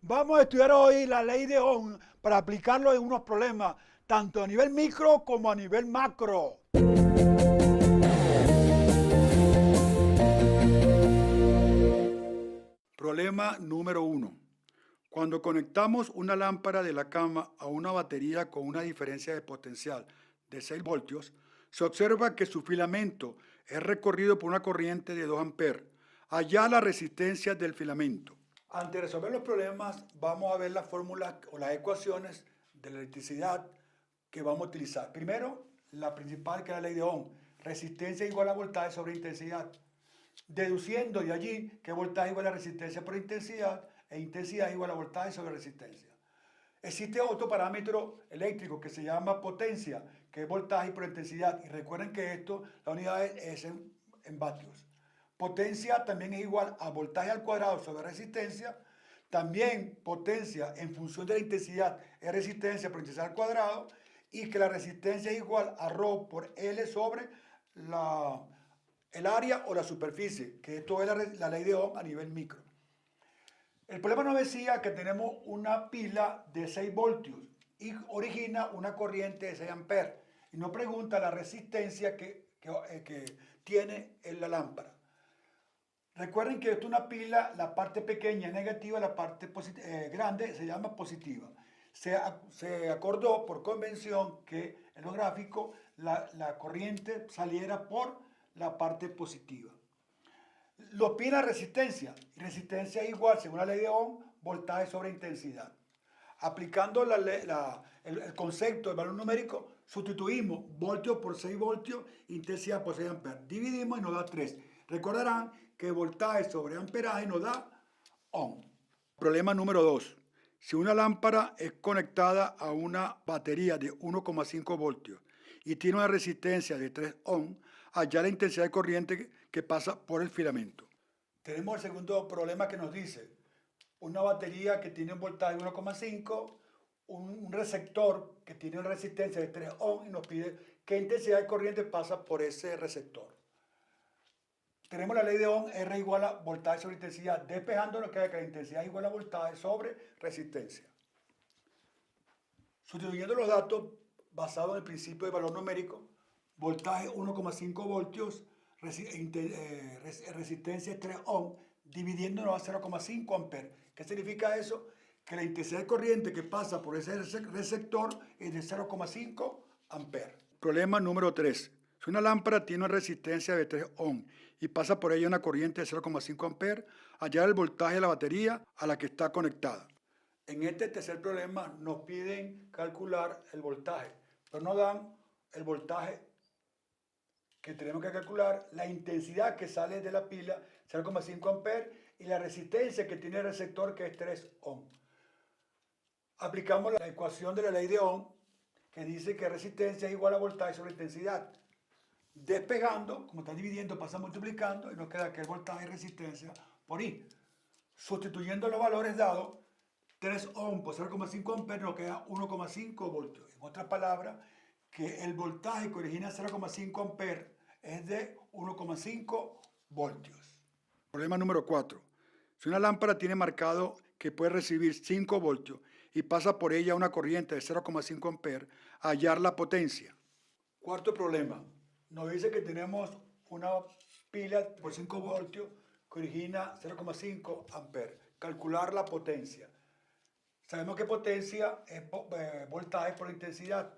Vamos a estudiar hoy la ley de Ohm para aplicarlo en unos problemas, tanto a nivel micro como a nivel macro. Problema número 1. Cuando conectamos una lámpara de la cama a una batería con una diferencia de potencial de 6 voltios, se observa que su filamento es recorrido por una corriente de 2 amperes. Hallar la resistencia del filamento. Antes de resolver los problemas, vamos a ver las fórmulas o las ecuaciones de la electricidad que vamos a utilizar. Primero, la principal, que es la ley de Ohm. Resistencia igual a voltaje sobre intensidad. Deduciendo de allí que voltaje igual a resistencia por intensidad e intensidad igual a voltaje sobre resistencia. Existe otro parámetro eléctrico que se llama potencia, que es voltaje por intensidad. Y recuerden que esto, la unidad es en vatios. Potencia también es igual a voltaje al cuadrado sobre resistencia. También potencia en función de la intensidad es resistencia por intensidad al cuadrado. Y que la resistencia es igual a ρ por L sobre el área o la superficie, que esto es la ley de Ohm a nivel micro. El problema nos decía que tenemos una pila de 6 voltios y origina una corriente de 6 amperes. Y nos pregunta la resistencia que tiene en la lámpara. Recuerden que esto es una pila, la parte pequeña es negativa, la parte grande se llama positiva. Se acordó por convención que en los gráficos la corriente saliera por la parte positiva. Lo pide la resistencia. Resistencia es igual, según la ley de Ohm, voltaje sobre intensidad. Aplicando el concepto del valor numérico, sustituimos voltios por 6 voltios, intensidad por 6 amperes. Dividimos y nos da 3. Recordarán que voltaje sobre amperaje nos da Ohm. Problema número 2. Si una lámpara es conectada a una batería de 1,5 voltios y tiene una resistencia de 3 ohm, hallar la intensidad de corriente que pasa por el filamento. Tenemos el segundo problema que nos dice una batería que tiene un voltaje de 1,5, un receptor que tiene una resistencia de 3 ohm y nos pide qué intensidad de corriente pasa por ese receptor. Tenemos la ley de Ohm, R igual a voltaje sobre intensidad. Despejando nos queda que la intensidad es igual a voltaje sobre resistencia. Sustituyendo los datos basados en el principio de valor numérico, voltaje 1,5 voltios, resistencia 3 ohm, dividiéndolo a 0,5 amperes. ¿Qué significa eso? Que la intensidad de corriente que pasa por ese receptor es de 0,5 amperes. Problema número 3. Si una lámpara tiene una resistencia de 3 ohm y pasa por ella una corriente de 0,5 amperes, hallar el voltaje de la batería a la que está conectada. En este tercer problema nos piden calcular el voltaje, pero nos dan el voltaje que tenemos que calcular, la intensidad que sale de la pila, 0,5 amperes, y la resistencia que tiene el receptor, que es 3 ohm. Aplicamos la ecuación de la ley de Ohm, que dice que resistencia es igual a voltaje sobre intensidad. Despejando, como está dividiendo, pasa multiplicando, y nos queda que el voltaje y resistencia por I. Sustituyendo los valores dados, 3 ohm por 0,5 amperes nos queda 1,5 voltios. En otras palabras, que el voltaje que origina 0,5 amperes es de 1,5 voltios. Problema número 4. Si una lámpara tiene marcado que puede recibir 5 voltios y pasa por ella una corriente de 0,5 amperes, hallar la potencia. Cuarto problema. Nos dice que tenemos una pila por 5 voltios que origina 0,5 amperes. Calcular la potencia. Sabemos que potencia es voltaje por intensidad.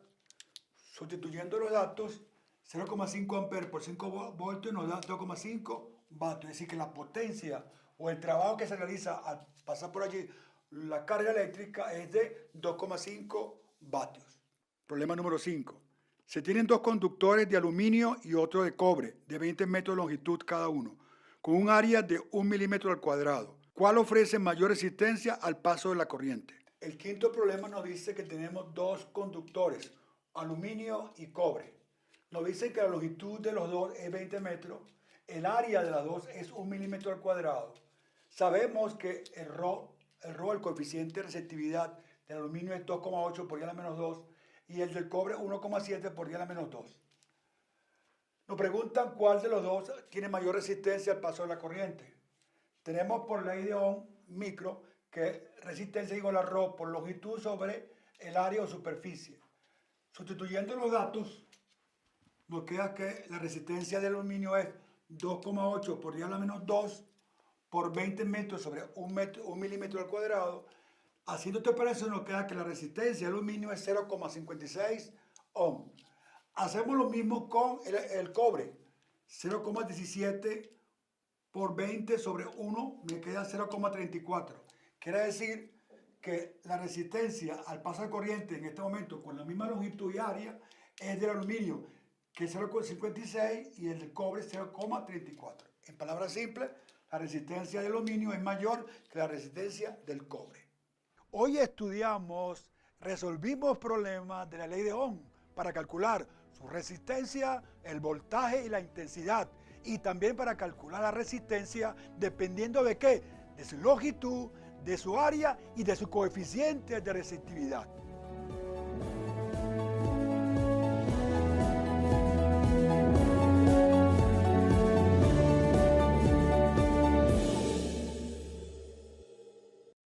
Sustituyendo los datos, 0,5 amperes por 5 voltios nos da 2,5 vatios. Es decir, que la potencia o el trabajo que se realiza al pasar por allí la carga eléctrica es de 2,5 vatios. Problema número 5. Se tienen dos conductores de aluminio y otro de cobre de 20 metros de longitud cada uno, con un área de 1 milímetro al cuadrado. ¿Cuál ofrece mayor resistencia al paso de la corriente? El quinto problema nos dice que tenemos dos conductores, aluminio y cobre. Nos dice que la longitud de los dos es 20 metros, el área de las dos es 1 milímetro al cuadrado. Sabemos que el coeficiente de receptividad del aluminio es 2,8 por 10 a la menos 2 y el del cobre 1,7 por 10 a la menos 2. Nos preguntan cuál de los dos tiene mayor resistencia al paso de la corriente. Tenemos por ley de Ohm micro, que resistencia igual a ρ por longitud sobre el área o superficie. Sustituyendo los datos, nos queda que la resistencia del aluminio es 2,8 por 10 a la menos 2 por 20 metros sobre 1 milímetro al cuadrado. Haciendo esta operación nos queda que la resistencia del aluminio es 0,56 ohm. Hacemos lo mismo con el cobre. 0,17 por 20 sobre 1 me queda 0,34. Quiere decir que la resistencia al paso de corriente en este momento con la misma longitud y área es del aluminio, que es 0,56 y el del cobre 0,34. En palabras simples, la resistencia del aluminio es mayor que la resistencia del cobre. Hoy resolvimos problemas de la ley de Ohm para calcular su resistencia, el voltaje y la intensidad, y también para calcular la resistencia dependiendo de qué, de su longitud, de su área y de su coeficiente de resistividad.